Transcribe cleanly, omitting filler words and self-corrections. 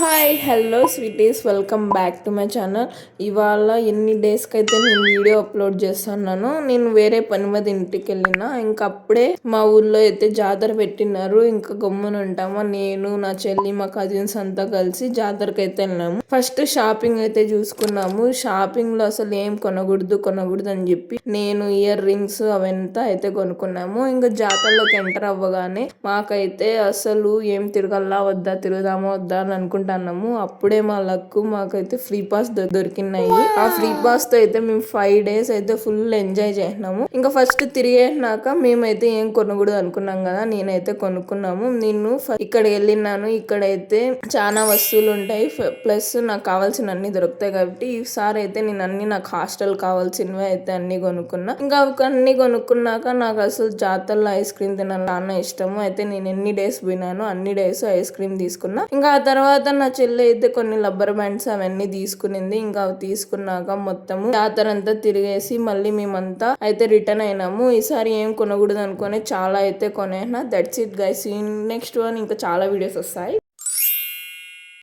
Hi hello sweeties, welcome back to my channel. ఇవాళ ఎన్ని డేస్కి అయితే నేను వీడియో అప్లోడ్ చేస్తున్నాను. నేను వేరే పని మీద ఇంటికి వెళ్ళిన, ఇంకా అప్పుడే మా ఊర్లో అయితే జాతర పెట్టినారు. ఇంకా గమ్మున ఉంటామా, నేను నా చెల్లి మా కజిన్స్ అంతా కలిసి జాతరకి అయితే వెళ్ళినాము. ఫస్ట్ షాపింగ్ అయితే చూసుకున్నాము. షాపింగ్ లో అసలు ఏం కొనకూడదు అని చెప్పి నేను ఇయర్ రింగ్స్ అవంతా అయితే కొనుక్కున్నాము. ఇంకా జాతరలోకి ఎంటర్ అవ్వగానే మాకైతే అసలు ఏం తిరదామా వద్దా అని అనుకుంటున్నాము. అప్పుడే మా లక్ మాకైతే ఫ్రీ పాస్ దొరికినాయి. ఆ ఫ్రీ పాస్ తో అయితే మేము 5 days అయితే ఫుల్ ఎంజాయ్ చేసినాము. ఇంకా ఫస్ట్ తిరిగేసినాక మేమైతే ఏం కొనకూడదు అనుకున్నాం కదా, నేనైతే కొనుక్కున్నాము. నేను ఇక్కడ వెళ్ళినాను. ఇక్కడైతే చాలా వస్తువులు ఉంటాయి, ప్లస్ నాకు కావాల్సిన అన్ని దొరుకుతాయి. కాబట్టి ఈసారి అయితే నేను అన్ని నాకు హాస్టల్ కావాల్సినవి అయితే అన్ని కొనుక్కున్నా. ఇంకా అన్ని కొనుక్కున్నాక నాకు అసలు జాతరలో ఐస్ క్రీమ్ తినాలి చాలా ఇష్టము. అయితే నేను ఎన్ని డేస్ పోయినాను అన్ని డేస్ ఐస్ క్రీమ్ తీసుకున్నా. ఇంకా ఆ తర్వాత నా చెల్లి అయితే కొన్ని రబ్బర్ బ్యాండ్స్ అవన్నీ తీసుకునింది. ఇంకా అవి తీసుకున్నాక మొత్తము జాతర అంతా తిరిగేసి మళ్ళీ మేమంతా అయితే రిటర్న్ అయినాము. ఈసారి ఏం కొనకూడదు అనుకుని చాలా అయితే కొనేసిన. That's it guys, next one ఇంకా చాలా వీడియోస్ వస్తాయి.